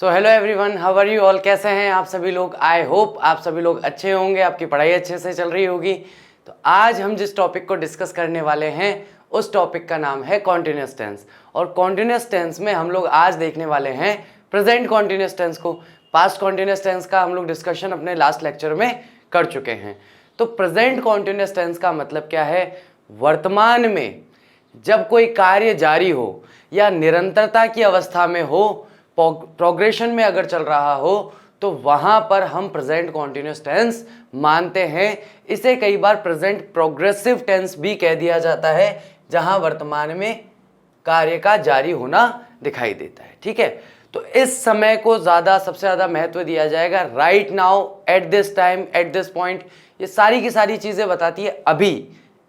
So hello everyone, how are you all. कैसे हैं आप सभी लोग। आई होप आप सभी लोग अच्छे होंगे, आपकी पढ़ाई अच्छे से चल रही होगी। तो आज हम जिस टॉपिक को डिस्कस करने वाले हैं उस टॉपिक का नाम है कॉन्टिन्यूअस टेंस। और कॉन्टिन्यूअस टेंस में हम लोग आज देखने वाले हैं प्रेजेंट कॉन्टिन्यूअस टेंस को। पास्ट कॉन्टिन्यूअस टेंस का हम लोग डिस्कशन अपने लास्ट लेक्चर में कर चुके हैं। तो प्रेजेंट कॉन्टिन्यूअस टेंस का मतलब क्या है? वर्तमान में जब कोई कार्य जारी हो या निरंतरता की अवस्था में हो, प्रोग्रेशन में अगर चल रहा हो, तो वहां पर हम प्रेजेंट कॉन्टिन्यूअस टेंस मानते हैं। इसे कई बार प्रेजेंट प्रोग्रेसिव टेंस भी कह दिया जाता है, जहां वर्तमान में कार्य का जारी होना दिखाई देता है। ठीक है, तो इस समय को सबसे ज्यादा महत्व दिया जाएगा। Right now, at this time, at this point, ये सारी की सारी चीजें बताती है अभी,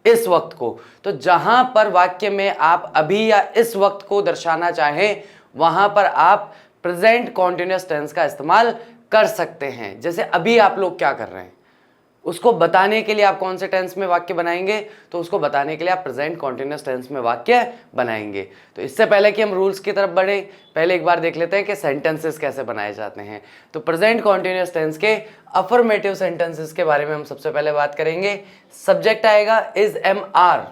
इस वक्त को। तो जहां पर वाक्य में आप अभी या इस वक्त को दर्शाना चाहें, वहां पर आप प्रेजेंट कॉन्टिन्यूअस टेंस का इस्तेमाल कर सकते हैं। जैसे अभी आप लोग क्या कर रहे हैं, उसको बताने के लिए आप कौन से टेंस में वाक्य बनाएंगे? तो उसको बताने के लिए आप प्रेजेंट कॉन्टिन्यूअस टेंस में वाक्य बनाएंगे। तो इससे पहले कि हम रूल्स की तरफ बढ़े, पहले एक बार देख लेते हैं कि सेंटेंसेस कैसे बनाए जाते हैं। तो प्रेजेंट कॉन्टिन्यूअस टेंस के अफर्मेटिव सेंटेंसेस के बारे में हम सबसे पहले बात करेंगे। सब्जेक्ट आएगा इज, एम, आर।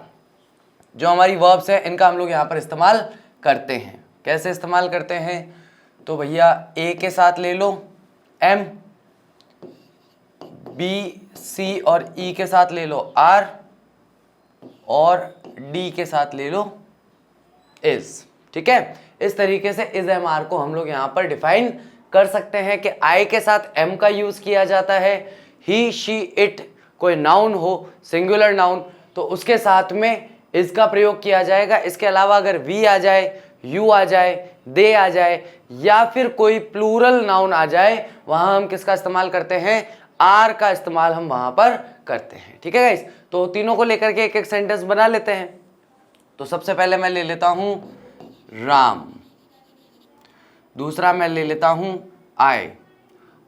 जो हमारी वर्ब्स है इनका हम लोग यहाँ पर इस्तेमाल करते हैं। कैसे इस्तेमाल करते हैं? तो भैया ए के साथ ले लो एम, बी, सी और ई के साथ ले लो आर, और डी के साथ ले लो इज। ठीक है, इस तरीके से इज, एम, आर को हम लोग यहां पर डिफाइन कर सकते हैं कि आई के साथ एम का यूज किया जाता है। ही, शी, इट कोई नाउन हो, सिंगुलर नाउन, तो उसके साथ में इज का प्रयोग किया जाएगा। इसके अलावा अगर वी आ जाए, यू आ जाए, दे आ जाए, या फिर कोई प्लूरल नाउन आ जाए, वहां हम किसका इस्तेमाल करते हैं? आर का इस्तेमाल हम वहां पर करते हैं। ठीक है गाइस, तो तीनों को लेकर के एक एक सेंटेंस बना लेते हैं। तो सबसे पहले मैं ले लेता हूं राम, दूसरा मैं ले लेता हूं आई,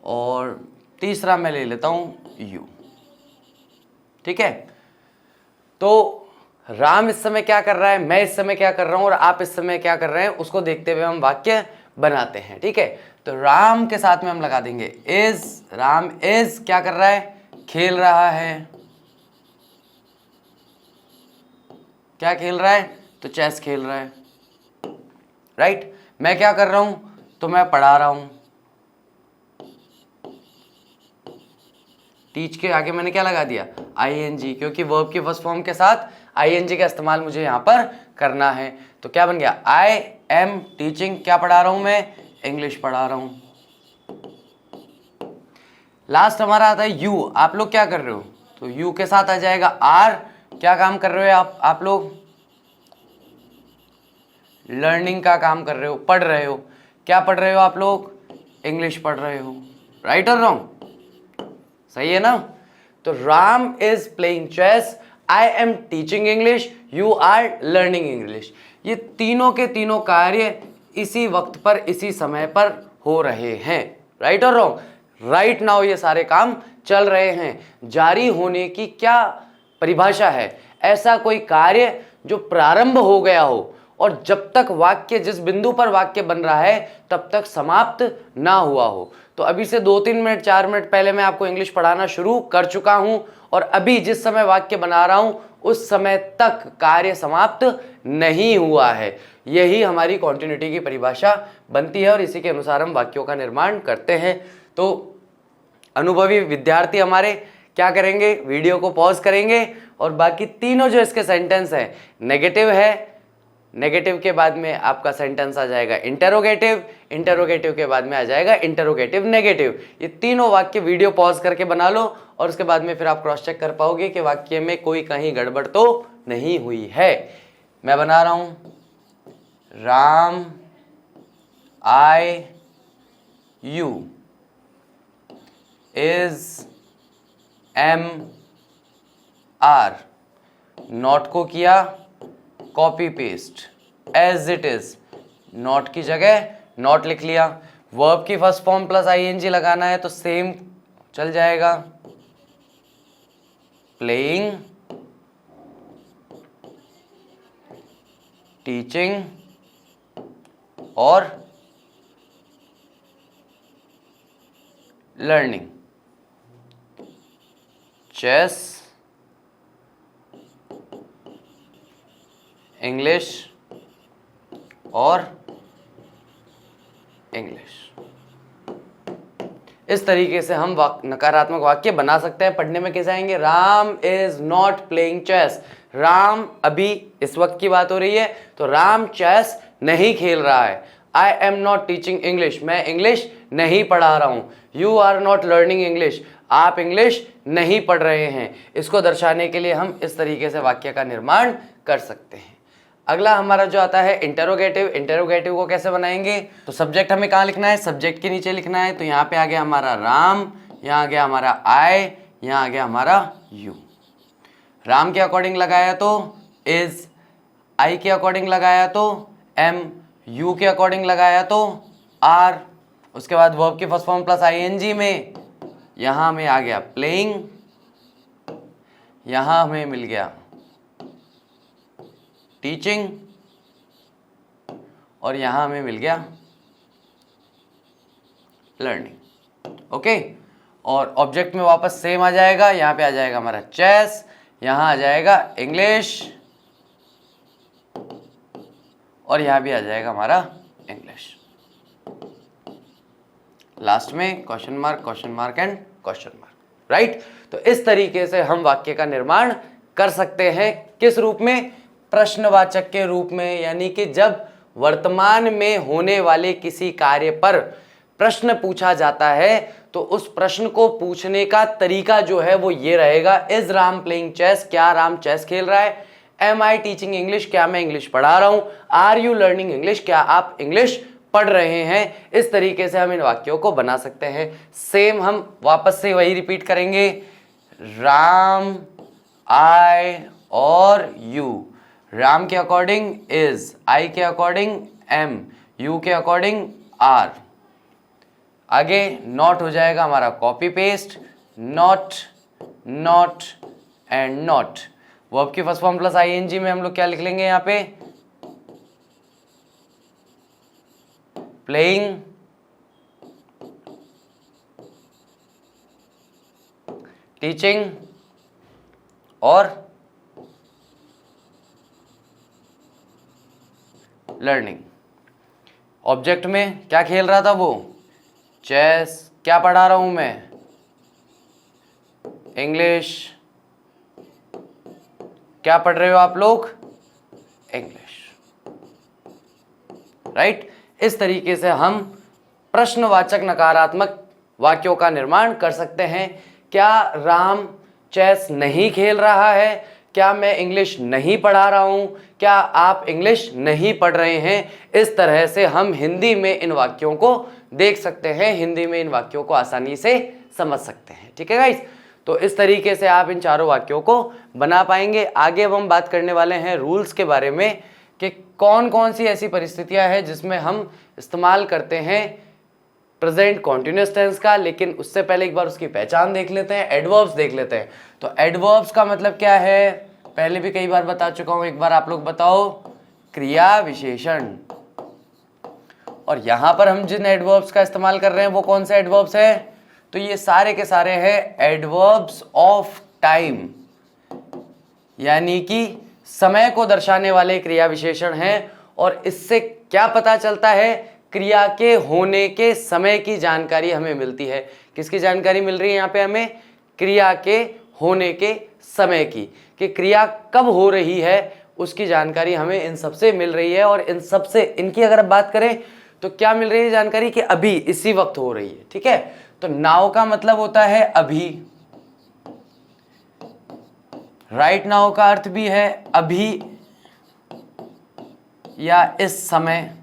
और तीसरा मैं ले लेता हूं यू। ठीक है, तो राम इस समय क्या कर रहा है, मैं इस समय क्या कर रहा हूं, और आप इस समय क्या कर रहे हैं, उसको देखते हुए हम वाक्य बनाते हैं। ठीक है, तो राम के साथ में हम लगा देंगे इज। राम इज क्या कर रहा है? खेल रहा है। क्या खेल रहा है? तो चेस खेल रहा है। राइट। मैं क्या कर रहा हूं? तो मैं पढ़ा रहा हूं। टीच के आगे मैंने क्या लगा दिया? आईएनजी, क्योंकि वर्ब की फर्स्ट फॉर्म के साथ आईएनजी का इस्तेमाल मुझे यहां पर करना है। तो क्या बन गया? आई एम टीचिंग। क्या पढ़ा रहा हूं मैं? इंग्लिश पढ़ा रहा हूं। लास्ट हमारा आता है यू। आप लोग क्या कर रहे हो? तो यू के साथ आ जाएगा आर। क्या काम कर रहे हो आप लोग? लर्निंग का काम कर रहे हो, पढ़ रहे हो। क्या पढ़ रहे हो आप लोग? इंग्लिश पढ़ रहे हो। राइट और रॉन्ग? सही है ना? तो Ram is playing chess, I am teaching English, you are learning English. ये तीनों के तीनों कार्य इसी वक्त पर, इसी समय पर हो रहे हैं। राइट और रॉन्ग? राइट नाउ ये सारे काम चल रहे हैं। जारी होने की क्या परिभाषा है? ऐसा कोई कार्य जो प्रारंभ हो गया हो और जब तक वाक्य, जिस बिंदु पर वाक्य बन रहा है, तब तक समाप्त ना हुआ हो। तो अभी से 2-3 मिनट, 4 मिनट पहले मैं आपको इंग्लिश पढ़ाना शुरू कर चुका हूं, और अभी जिस समय वाक्य बना रहा हूं उस समय तक कार्य समाप्त नहीं हुआ है। यही हमारी कॉन्टिन्यूटी की परिभाषा बनती है, और इसी के अनुसार हम वाक्यों का निर्माण करते हैं। तो अनुभवी विद्यार्थी हमारे क्या करेंगे? वीडियो को पॉज करेंगे, और बाकी तीनों जो इसके सेंटेंस हैं, नेगेटिव है, नेगेटिव के बाद में आपका सेंटेंस आ जाएगा इंटरोगेटिव, इंटरोगेटिव के बाद में आ जाएगा इंटरोगेटिव नेगेटिव। ये तीनों वाक्य वीडियो पॉज करके बना लो, और उसके बाद में फिर आप क्रॉस चेक कर पाओगे कि वाक्य में कोई कहीं गड़बड़ तो नहीं हुई है। मैं बना रहा हूं Ram, I, U, is, M, R. Not को किया copy paste, as it is, not की जगह नॉट लिख लिया। वर्ब की फर्स्ट फॉर्म प्लस आईएनजी लगाना है तो सेम चल जाएगा। प्लेइंग, टीचिंग और लर्निंग चेस इंग्लिश और इंग्लिश। इस तरीके से हम नकारात्मक वाक्य बना सकते हैं। पढ़ने में कैसे आएंगे? Ram is not playing chess. Ram, अभी इस वक्त की बात हो रही है, तो राम चेस नहीं खेल रहा है। I am not teaching English, मैं इंग्लिश नहीं पढ़ा रहा हूं। You are not learning English, आप इंग्लिश नहीं पढ़ रहे हैं। इसको दर्शाने के लिए हम इस तरीके से वाक्य का निर्माण कर सकते हैं। अगला हमारा जो आता है इंटेरोगेटिव। इंटेरोगेटिव को कैसे बनाएंगे? तो सब्जेक्ट हमें कहाँ लिखना है? सब्जेक्ट के नीचे लिखना है। तो यहाँ पे आ गया हमारा राम, यहाँ आ गया हमारा आई, यहाँ आ गया हमारा यू। राम के अकॉर्डिंग लगाया तो इज, आई के अकॉर्डिंग लगाया तो एम, यू के अकॉर्डिंग लगाया तो आर। उसके बाद वर्ब की फर्स्ट फॉर्म प्लस आईएनजी में यहाँ हमें आ गया प्लेइंग, यहाँ हमें मिल गया टीचिंग और यहां हमें मिल गया लर्निंग। ओके, और ऑब्जेक्ट में वापस सेम आ जाएगा। यहां पे आ जाएगा हमारा चेस, यहां आ जाएगा इंग्लिश और यहां भी आ जाएगा हमारा इंग्लिश। लास्ट में question mark and question mark, right. तो इस तरीके से हम वाक्य का निर्माण कर सकते हैं। किस रूप में? प्रश्नवाचक के रूप में, यानी कि जब वर्तमान में होने वाले किसी कार्य पर प्रश्न पूछा जाता है तो उस प्रश्न को पूछने का तरीका जो है वो ये रहेगा, इज राम प्लेइंग चेस, क्या राम चेस खेल रहा है? एम आई टीचिंग इंग्लिश, क्या मैं इंग्लिश पढ़ा रहा हूं? आर यू लर्निंग इंग्लिश, क्या आप इंग्लिश पढ़ रहे हैं? इस तरीके से हम इन वाक्यों को बना सकते हैं। सेम हम वापस से वही रिपीट करेंगे, राम, आई और यू। राम के अकॉर्डिंग इज, आई के अकॉर्डिंग एम, यू के अकॉर्डिंग आर। आगे नॉट हो जाएगा हमारा copy paste, not, not and not. Verb की फर्स्ट फॉर्म प्लस आईएनजी में हम लोग क्या लिख लेंगे? यहां पे प्लेइंग, टीचिंग और लर्निंग। ऑब्जेक्ट में क्या खेल रहा था वो? चेस। क्या पढ़ा रहा हूं मैं? इंग्लिश। क्या पढ़ रहे हो आप लोग? English, right. इस तरीके से हम प्रश्नवाचक नकारात्मक वाक्यों का निर्माण कर सकते हैं। क्या राम चेस नहीं खेल रहा है? क्या मैं इंग्लिश नहीं पढ़ा रहा हूं? क्या आप इंग्लिश नहीं पढ़ रहे हैं? इस तरह से हम हिंदी में इन वाक्यों को देख सकते हैं, हिंदी में इन वाक्यों को आसानी से समझ सकते हैं। ठीक है गाइस, तो इस तरीके से आप इन चारों वाक्यों को बना पाएंगे। आगे अब हम बात करने वाले हैं रूल्स के बारे में कि कौन कौन सी ऐसी परिस्थितियां हैं जिसमें हम इस्तेमाल करते हैं प्रेजेंट कॉन्टिन्यूअस टेंस का। लेकिन उससे पहले एक बार उसकी पहचान देख लेते हैं, एडवर्ब्स देख लेते हैं। तो एडवर्ब्स का मतलब क्या है? पहले भी कई बार बता चुका हूं, एक बार आप लोग बताओ। क्रिया विशेषण। और यहां पर हम जिन एडवर्ब्स का इस्तेमाल कर रहे हैं वो कौन से एडवर्ब्स है? तो ये सारे के सारे हैं एडवर्ब्स ऑफ टाइम, यानी कि समय को दर्शाने वाले क्रिया विशेषण हैं। और इससे क्या पता चलता है? क्रिया के होने के समय की जानकारी हमें मिलती है। किसकी जानकारी मिल रही है यहाँ पे हमें? क्रिया के होने के समय की, कि क्रिया कब हो रही है उसकी जानकारी हमें इन सबसे मिल रही है। और इन सबसे, इनकी अगर अब बात करें तो क्या मिल रही है जानकारी? कि अभी इसी वक्त हो रही है। ठीक है, तो नाउ का मतलब होता है अभी, राइट नाउ का अर्थ भी है अभी या इस समय।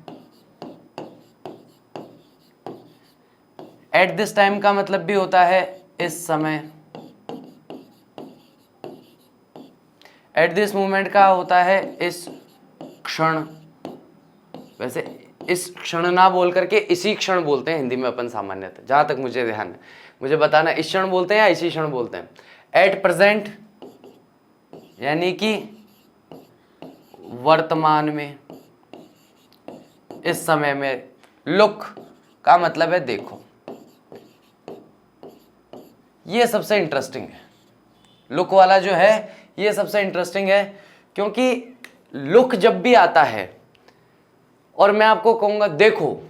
एट दिस टाइम का मतलब भी होता है इस समय। एट दिस मोमेंट का होता है इस क्षण। वैसे इस क्षण ना बोल करके इसी क्षण बोलते हैं हिंदी में अपन सामान्यतः, जहां तक मुझे ध्यान है। मुझे बताना इस क्षण बोलते हैं या इसी क्षण बोलते हैं। एट प्रेजेंट यानी कि वर्तमान में, इस समय में। लुक का मतलब है देखो। ये सबसे इंटरेस्टिंग है। लुक वाला जो है ये सबसे इंटरेस्टिंग है, क्योंकि लुक जब भी आता है और मैं आपको कहूंगा देखो,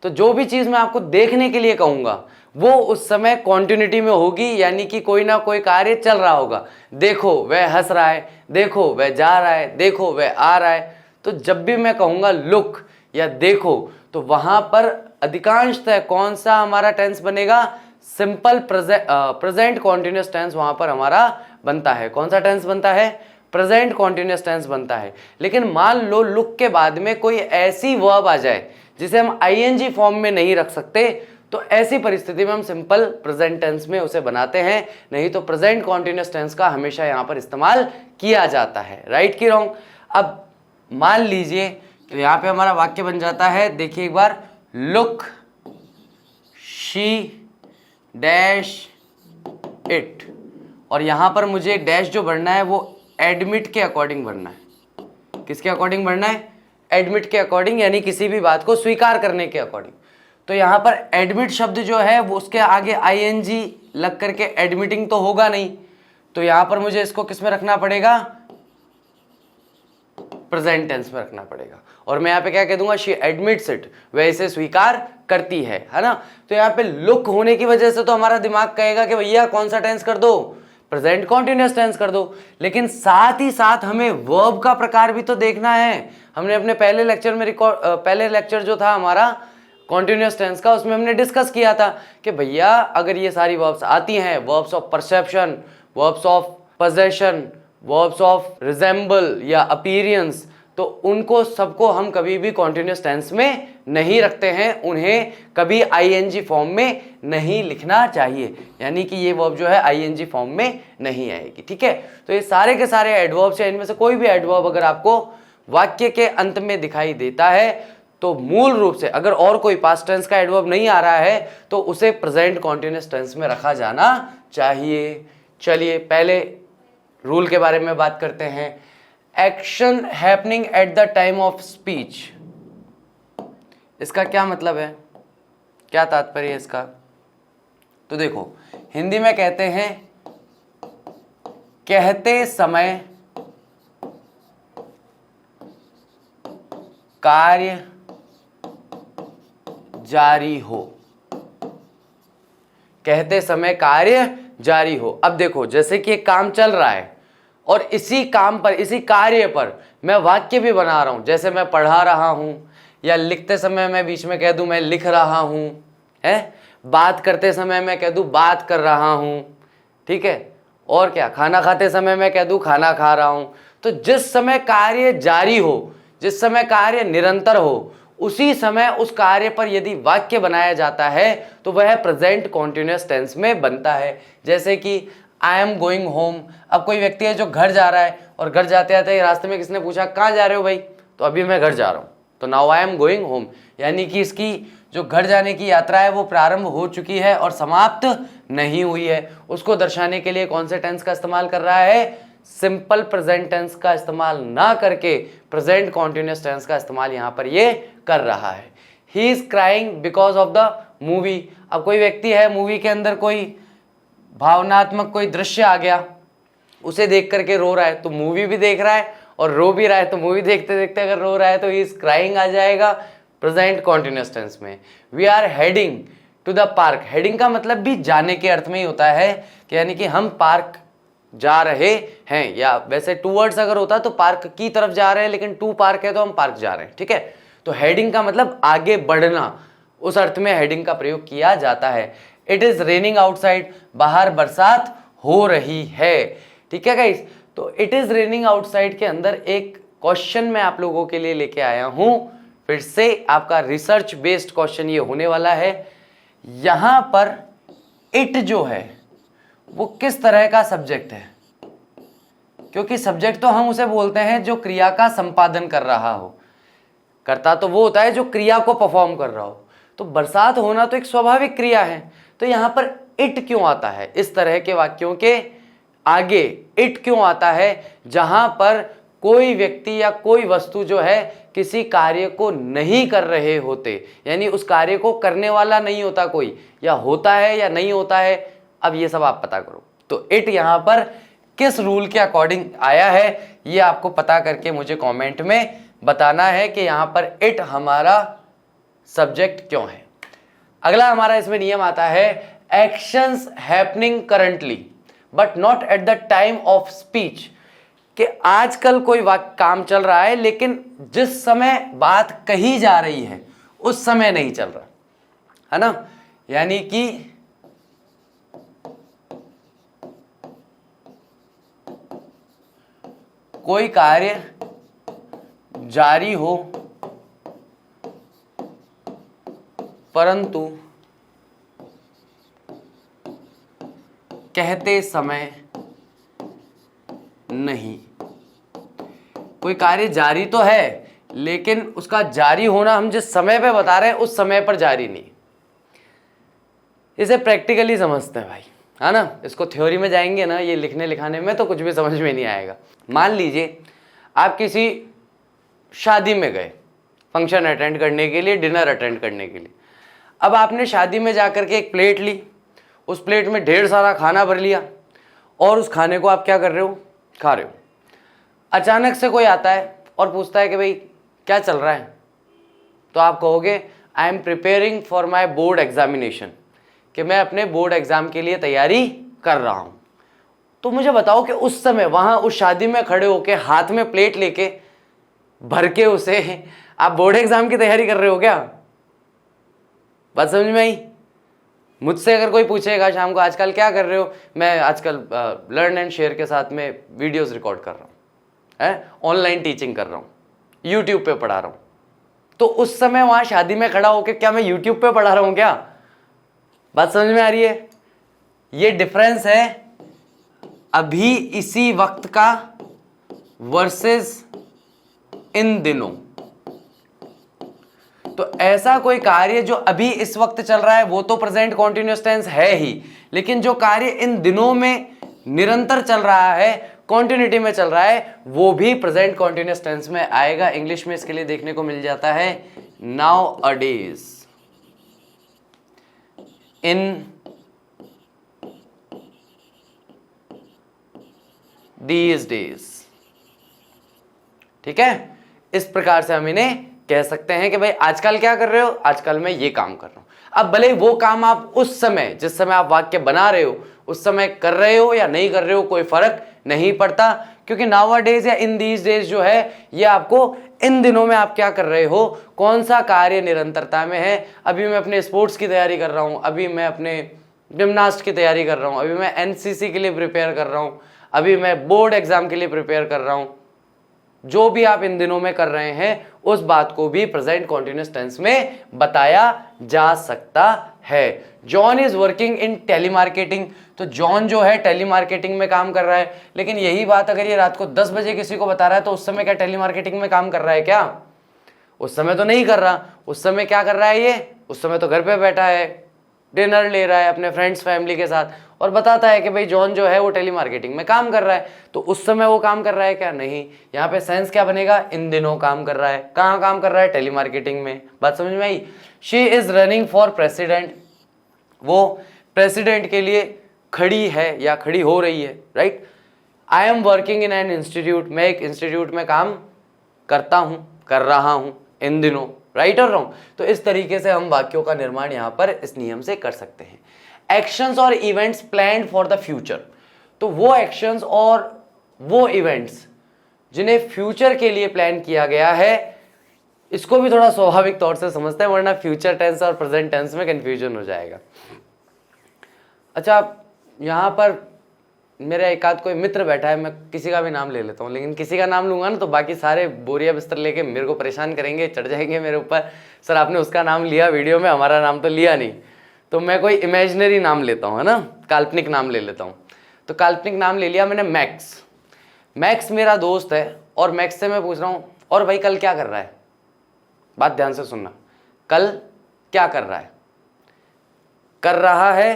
तो जो भी चीज मैं आपको देखने के लिए कहूंगा वो उस समय कॉन्टिन्यूटी में होगी, यानी कि कोई ना कोई कार्य चल रहा होगा। देखो वह हंस रहा है, देखो वह जा रहा है, देखो वह आ रहा है। तो जब भी मैं कहूंगा लुक या देखो, तो वहां पर अधिकांशतः कौन सा हमारा टेंस बनेगा? सिंपल प्रेजेंट कॉन्टिन्यूअस टेंस वहां पर हमारा बनता है। कौन सा टेंस बनता है? प्रेजेंट कॉन्टिन्यूअस टेंस बनता है। लेकिन मान लो लुक के बाद में कोई ऐसी वर्ब आ जाए जिसे हम आईएनजी फॉर्म में नहीं रख सकते, तो ऐसी परिस्थिति में हम सिंपल प्रेजेंट टेंस में उसे बनाते हैं, नहीं तो प्रेजेंट कॉन्टिन्यूअस टेंस का हमेशा यहां पर इस्तेमाल किया जाता है। राइट की रॉन्ग? अब मान लीजिए तो यहां पे हमारा वाक्य बन जाता है, देखिए एक बार, लुक शी डैश इट, और यहां पर मुझे डैश जो भरना है वो एडमिट के अकॉर्डिंग भरना है। किसके अकॉर्डिंग भरना है? एडमिट के अकॉर्डिंग, यानी किसी भी बात को स्वीकार करने के अकॉर्डिंग। तो यहां पर एडमिट शब्द जो है वो उसके आगे आईएनजी लग करके एडमिटिंग तो होगा नहीं, तो यहां पर मुझे इसको किस में रखना पड़ेगा? प्रेजेंट टेंस में रखना पड़ेगा। और मैं यहां पे क्या कह दूंगा? शी एडमिट्स इट, वह इसे स्वीकार करती है ना। तो यहां पे लुक होने की वजह से तो हमारा दिमाग कहेगा कि भैया कौन सा टेंस कर दो? प्रेजेंट कॉन्टिन्यूअस टेंस कर दो। लेकिन साथ ही साथ हमें वर्ब का प्रकार भी तो देखना है। हमने अपने पहले लेक्चर में पहले लेक्चर जो था हमारा कॉन्टिन्यूअस टेंस का, उसमें हमने डिस्कस किया था कि भैया अगर ये सारी वर्ब्स आती हैं, verbs of perception, verbs of possession, verbs of resemble या अपीयरेंस, तो उनको सबको हम कभी भी कॉन्टिन्यूअस टेंस में नहीं रखते हैं, उन्हें कभी आईएनजी फॉर्म में नहीं लिखना चाहिए, यानी कि ये वर्ब जो है आईएनजी फॉर्म में नहीं आएगी। ठीक है, तो ये सारे के सारे एडवर्ब्स हैं, इनमें से कोई भी एडवर्ब अगर आपको वाक्य के अंत में दिखाई देता है तो मूल रूप से अगर और कोई पास्ट टेंस का एडवर्ब नहीं आ रहा है तो उसे प्रेजेंट कॉन्टिन्यूअस टेंस में रखा जाना चाहिए। चलिए पहले रूल के बारे में बात करते हैं। Action happening at the time of speech, इसका क्या मतलब है, क्या तात्पर्य है इसका? तो देखो हिंदी में कहते हैं कहते समय कार्य जारी हो, कहते समय कार्य जारी हो। अब देखो जैसे कि एक काम चल रहा है और इसी काम पर, इसी कार्य पर मैं वाक्य भी बना रहा हूं, जैसे मैं पढ़ा रहा हूं, या लिखते समय मैं बीच में कह दूं मैं लिख रहा हूं, है, बात करते समय मैं कह दूं बात कर रहा हूं, ठीक है, और क्या, खाना खाते समय मैं कह दूं खाना खा रहा हूं। तो जिस समय कार्य जारी हो, जिस समय कार्य निरंतर हो, उसी समय उस कार्य पर यदि वाक्य बनाया जाता है तो वह प्रेजेंट कॉन्टिन्यूअस टेंस में बनता है। जैसे कि आई एम गोइंग होम, अब कोई व्यक्ति है जो घर जा रहा है और घर जाते आते रास्ते में किसने पूछा कहाँ जा रहे हो भाई, तो अभी मैं घर जा रहा हूँ, तो now I am going home, यानी कि इसकी जो घर जाने की यात्रा है वो प्रारंभ हो चुकी है और समाप्त नहीं हुई है। उसको दर्शाने के लिए कौन से टेंस का इस्तेमाल कर रहा है? सिंपल प्रेजेंट टेंस का इस्तेमाल ना करके प्रेजेंट कॉन्टिन्यूअस टेंस का इस्तेमाल यहां पर ये कर रहा है। He is crying because of the movie, अब कोई व्यक्ति है, मूवी के अंदर कोई भावनात्मक कोई दृश्य आ गया, उसे देख करके रो रहा है, तो मूवी भी देख रहा है और रो भी रहा है, तो मूवी देखते देखते अगर रो रहा है तो ही इज क्राइंग आ जाएगा प्रेजेंट कॉन्टिन्यूअस टेंस में। We are heading to the park, heading का मतलब भी जाने के अर्थ में ही होता है कि यानी कि हम पार्क जा रहे हैं, या वैसे टूवर्ड्स अगर होता तो पार्क की तरफ जा रहे हैं, लेकिन टू पार्क है तो हम पार्क जा रहे हैं। ठीक है, तो हेडिंग का मतलब आगे बढ़ना, उस अर्थ में हेडिंग का प्रयोग किया जाता है। इट इज रेनिंग आउटसाइड, बाहर बरसात हो रही है। ठीक है गाइस, तो इट इज रेनिंग आउटसाइड के अंदर एक क्वेश्चन मैं आप लोगों के लिए लेके आया हूं, फिर से आपका रिसर्च बेस्ड क्वेश्चन ये होने वाला है। यहां पर इट जो है वो किस तरह का सब्जेक्ट है, क्योंकि सब्जेक्ट तो हम उसे बोलते हैं जो क्रिया का संपादन कर रहा हो, कर्ता तो वो होता है जो क्रिया को परफॉर्म कर रहा हो, तो बरसात होना तो एक स्वाभाविक क्रिया है, तो यहां पर इट क्यों आता है? इस तरह के वाक्यों के आगे इट क्यों आता है जहां पर कोई व्यक्ति या कोई वस्तु जो है किसी कार्य को नहीं कर रहे होते, यानी उस कार्य को करने वाला नहीं होता कोई, या होता है या नहीं होता है, अब ये सब आप पता करो। तो इट यहाँ पर किस रूल के अकॉर्डिंग आया है ये आपको पता करके मुझे कमेंट में बताना है कि यहाँ पर इट हमारा सब्जेक्ट क्यों है। अगला हमारा इसमें नियम आता है actions happening currently but not at the time of speech, कि आजकल कोई काम चल रहा है लेकिन जिस समय बात कही जा रही है उस समय नहीं चल रहा है ना। यानी कि कोई कार्य जारी हो परंतु कहते समय नहीं। कोई कार्य जारी तो है लेकिन उसका जारी होना हम जिस समय पे बता रहे हैं उस समय पर जारी नहीं। इसे प्रैक्टिकली समझते हैं भाई, है ना। इसको थ्योरी में जाएंगे ना ये लिखने लिखाने में तो कुछ भी समझ में नहीं आएगा। मान लीजिए आप किसी शादी में गए फंक्शन अटेंड करने के लिए, डिनर अटेंड करने के लिए। अब आपने शादी में जाकर के एक प्लेट ली, उस प्लेट में ढेर सारा खाना भर लिया और उस खाने को आप क्या कर रहे हो, खा रहे हो। अचानक से कोई आता है और पूछता है कि भाई क्या चल रहा है, तो आप कहोगे I am preparing for my board examination, कि मैं अपने बोर्ड एग्जाम के लिए तैयारी कर रहा हूँ। तो मुझे बताओ कि उस समय वहाँ उस शादी में खड़े होके हाथ में प्लेट लेके भर के उसे आप बोर्ड एग्जाम की तैयारी कर रहे हो क्या? बात समझ में आई? मुझसे अगर कोई पूछेगा शाम को आजकल क्या कर रहे हो, मैं आजकल लर्न एंड शेयर के साथ में वीडियोस रिकॉर्ड कर रहा हूँ, है ऑनलाइन टीचिंग कर रहा हूँ, यूट्यूब पे पढ़ा रहा हूँ। तो उस समय वहाँ शादी में खड़ा होकर क्या मैं यूट्यूब पे पढ़ा रहा हूँ क्या? बात समझ में आ रही है? ये डिफरेंस है अभी इसी वक्त का वर्सेस इन दिनों। तो ऐसा कोई कार्य जो अभी इस वक्त चल रहा है वो तो प्रेजेंट कॉन्टिन्यूअस टेंस है ही, लेकिन जो कार्य इन दिनों में निरंतर चल रहा है, कॉन्टिन्यूटी में चल रहा है, वो भी प्रेजेंट कॉन्टिन्यूअस टेंस में आएगा। इंग्लिश में इसके लिए देखने को मिल जाता है now a days, in these days. ठीक है, इस प्रकार से हम इन्हें कह सकते हैं कि भाई आजकल क्या कर रहे हो, आजकल मैं ये काम कर रहा हूं। अब भले वो काम आप उस समय जिस समय आप वाक्य बना रहे हो उस समय कर रहे हो या नहीं कर रहे हो, कोई फर्क नहीं पड़ता, क्योंकि नाउ डेज या इन दीज डेज जो है ये आपको इन दिनों में आप क्या कर रहे हो, कौन सा कार्य निरंतरता में है। अभी मैं अपने स्पोर्ट्स की तैयारी कर रहा हूं, अभी मैं अपने जिम्नास्ट की तैयारी कर रहा हूं, अभी मैं एनसीसी के लिए प्रिपेयर कर रहा हूं, अभी मैं बोर्ड एग्जाम के लिए प्रिपेयर कर रहा हूं। जो भी आप इन दिनों में कर रहे हैं उस बात को भी प्रेजेंट कॉन्टिन्यूअस टेंस में बताया जा सकता है। John is working in telemarketing, तो जॉन जो है टेलीमार्केटिंग में काम कर रहा है, लेकिन यही बात अगर ये रात को 10 बजे किसी को बता रहा है तो उस समय क्या टेलीमार्केटिंग में काम कर रहा है क्या? उस समय तो नहीं कर रहा। उस समय क्या कर रहा है ये? उस समय तो घर पे बैठा है, डिनर ले रहा है अपने फ्रेंड्स फैमिली के साथ और बताता है कि भाई जॉन जो है वो टेलीमार्केटिंग में काम कर रहा है। तो उस समय वो काम कर रहा है क्या? नहीं। यहाँ पे सेंस क्या बनेगा? इन दिनों काम कर रहा है। कहाँ काम कर रहा है? टेलीमार्केटिंग में। बात समझ में आई? She is running for president, वो प्रेसिडेंट के लिए खड़ी है या खड़ी हो रही है, right. I am working in an institute, मैं एक इंस्टीट्यूट में काम करता हूँ, कर रहा हूँ इन दिनों, राइट और रॉन्ग। तो इस तरीके से हम वाक्यों का निर्माण यहाँ पर इस नियम से कर सकते हैं। एक्शंस और events planned for the future, तो वो एक्शंस और वो इवेंट्स जिन्हें फ्यूचर के लिए प्लान किया गया है, इसको भी थोड़ा स्वाभाविक तौर से समझते हैं, वरना फ्यूचर टेंस और प्रेजेंट टेंस में कंफ्यूजन हो जाएगा। अच्छा, यहाँ पर मेरा एक आध कोई मित्र बैठा है, मैं किसी का भी नाम ले लेता हूँ, लेकिन किसी का नाम लूंगा ना तो बाकी सारे बोरिया बिस्तर लेके मेरे को परेशान करेंगे, चढ़ जाएंगे मेरे ऊपर, सर आपने उसका नाम लिया वीडियो में, हमारा नाम तो लिया नहीं। तो मैं कोई इमेजिनरी नाम लेता हूँ, है ना, काल्पनिक नाम ले लेता हूँ। तो काल्पनिक नाम ले लिया मैंने, मैक्स। मैक्स मेरा दोस्त है और मैक्स से मैं पूछ रहा हूँ और भाई कल क्या कर रहा है? बात ध्यान से सुनना, कल क्या कर रहा है? कर रहा है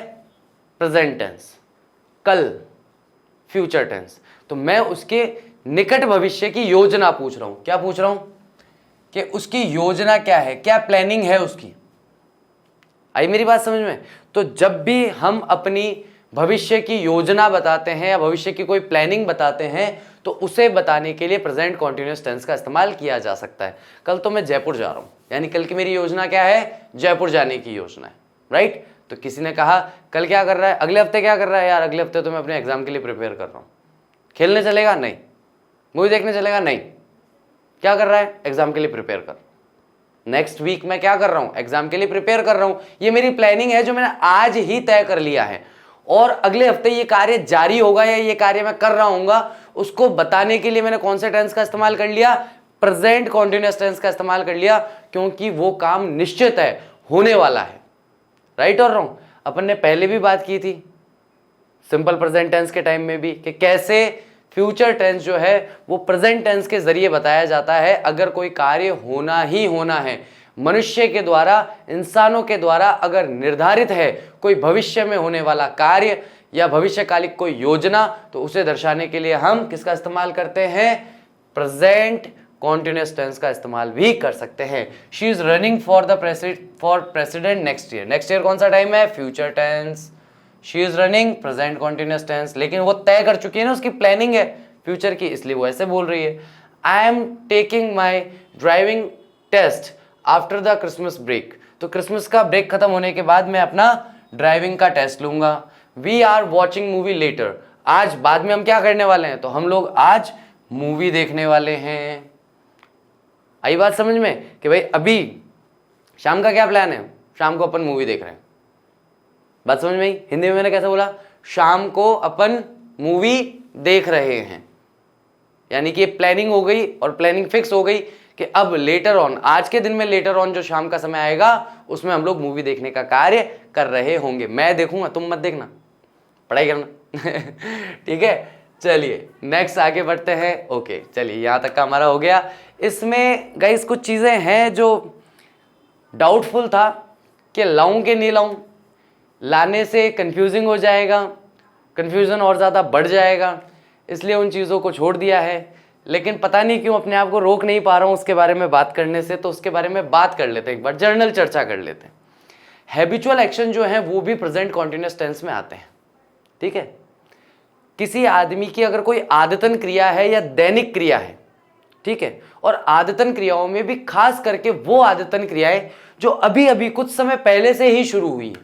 प्रेजेंट टेंस, कल फ्यूचर टेंस। तो मैं उसके निकट भविष्य की योजना पूछ रहा हूं। क्या पूछ रहा हूं? कि उसकी योजना क्या है, क्या प्लानिंग है उसकी। आई मेरी बात समझ में? तो जब भी हम अपनी भविष्य की योजना बताते हैं या भविष्य की कोई प्लानिंग बताते हैं, तो उसे बताने के लिए प्रेजेंट कॉन्टिन्यूअस टेंस का इस्तेमाल किया जा सकता है। कल तो मैं जयपुर जा रहा हूं, यानी कल की मेरी योजना क्या है, जयपुर जाने की योजना है, राइट। तो किसी ने कहा कल क्या कर रहा है, अगले हफ्ते क्या कर रहा है, यार अगले हफ्ते तो मैं अपने एग्जाम के लिए प्रिपेयर कर रहा हूं। खेलने चलेगा, नहीं। मूवी देखने चलेगा, नहीं। क्या कर रहा है, एग्जाम के लिए प्रिपेयर कर। नेक्स्ट वीक मैं क्या कर रहा हूं, एग्जाम के लिए प्रिपेयर कर रहा हूं। ये मेरी प्लानिंग है जो मैंने आज ही तय कर लिया है, और अगले हफ्ते ये कार्य जारी होगा या ये कार्य मैं कर रहा हूंगा, उसको बताने के लिए मैंने कौन से टेंस का इस्तेमाल कर लिया, प्रेजेंट कॉन्टिन्यूअस टेंस का इस्तेमाल कर लिया, क्योंकि वो काम निश्चित है, होने वाला है। राइट और रॉन्ग? अपन ने पहले भी बात की थी सिंपल प्रेजेंट टेंस के टाइम में भी, कि कैसे फ्यूचर टेंस जो है वो प्रेजेंट टेंस के जरिए बताया जाता है। अगर कोई कार्य होना ही होना है, मनुष्य के द्वारा, इंसानों के द्वारा अगर निर्धारित है कोई भविष्य में होने वाला कार्य या भविष्यकालिक कोई योजना, तो उसे दर्शाने के लिए हम किसका इस्तेमाल करते हैं, प्रेजेंट कॉन्टिन्यूअस टेंस का इस्तेमाल भी कर सकते हैं। She is running for president next year. Next year कौन सा टाइम है, future tense. She is running present continuous tense, लेकिन वो तय कर चुकी है ना, उसकी प्लानिंग है फ्यूचर की, इसलिए वो ऐसे बोल रही है। I am taking my driving test after the Christmas break. तो क्रिसमस का ब्रेक खत्म होने के बाद मैं अपना ड्राइविंग का टेस्ट लूंगा। We are watching movie later. आज बाद में हम क्या करने वाले हैं, तो हम लोग आज मूवी देखने वाले हैं। आई बात समझ में कि भाई अभी शाम का क्या प्लान है, शाम को अपन मूवी देख रहे हैं। बात समझ में आई? हिंदी में मैंने कैसे बोला, शाम को अपन मूवी देख रहे हैं, यानी कि प्लानिंग हो गई और प्लानिंग फिक्स हो गई कि अब लेटर ऑन, आज के दिन में लेटर ऑन जो शाम का समय आएगा उसमें हम लोग मूवी देखने का कार्य कर रहे होंगे। मैं देखूंगा, तुम मत देखना, पढ़ाई करना। ठीक है, चलिए नेक्स्ट आगे बढ़ते हैं। ओके चलिए, यहां तक का हमारा हो गया। इसमें गाइस कुछ चीजें हैं जो डाउटफुल था कि लाऊं कि नहीं लाऊं, लाने से कंफ्यूजिंग हो जाएगा, कंफ्यूजन और ज़्यादा बढ़ जाएगा, इसलिए उन चीज़ों को छोड़ दिया है। लेकिन पता नहीं क्यों अपने आप को रोक नहीं पा रहा हूँ उसके बारे में बात करने से, तो उसके बारे में बात कर लेते हैं, एक बार जर्नल चर्चा कर लेते हैं। हैबिचुअल एक्शन जो है वो भी प्रेजेंट कॉन्टिन्यूअस टेंस में आते हैं। ठीक है, किसी आदमी की अगर कोई आदतन क्रिया है या दैनिक क्रिया है, ठीक है, और आदतन क्रियाओं में भी खास करके वो आदतन क्रियाएं जो अभी अभी कुछ समय पहले से ही शुरू हुई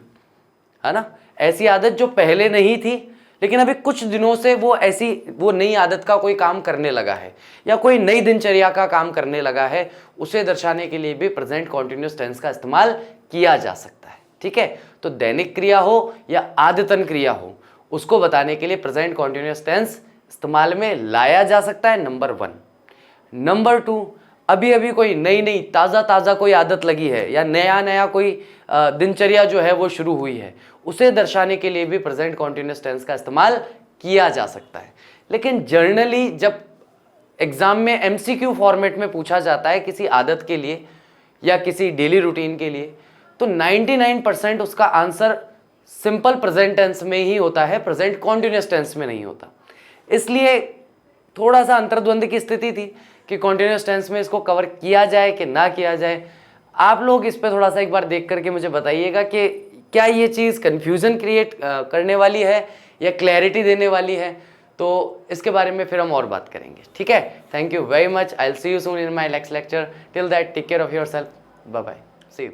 है ना, ऐसी आदत जो पहले नहीं थी लेकिन अभी कुछ दिनों से वो नई आदत का कोई काम करने लगा है या कोई नई दिनचर्या का काम करने लगा है, उसे दर्शाने के लिए भी प्रेजेंट कॉन्टिन्यूअस टेंस का इस्तेमाल किया जा सकता है। ठीक है, तो दैनिक क्रिया हो या आदतन क्रिया हो, उसको बताने के लिए प्रेजेंट कॉन्टिन्यूअस टेंस इस्तेमाल में लाया जा सकता है, नंबर 1। नंबर 2, अभी अभी कोई नई ताज़ा कोई आदत लगी है या नया कोई दिनचर्या जो है वो शुरू हुई है, उसे दर्शाने के लिए भी प्रेजेंट कॉन्टिन्यूअस टेंस का इस्तेमाल किया जा सकता है। लेकिन जर्नली जब एग्जाम में एमसीक्यू फॉर्मेट में पूछा जाता है किसी आदत के लिए या किसी डेली रूटीन के लिए, तो 99% उसका आंसर सिंपल प्रेजेंट टेंस में ही होता है, प्रेजेंट कॉन्टिन्यूअस टेंस में नहीं होता। इसलिए थोड़ा सा अंतर्द्वंद की स्थिति थी कि कॉन्टिन्यूअस टेंस में इसको कवर किया जाए कि ना किया जाए। आप लोग इस पे थोड़ा सा एक बार देख करके मुझे बताइएगा कि क्या ये चीज़ कन्फ्यूज़न क्रिएट करने वाली है या क्लैरिटी देने वाली है, तो इसके बारे में फिर हम और बात करेंगे। ठीक है, thank you very much, I will see you soon in my next lecture. Till that take care of yourself, bye bye, see you.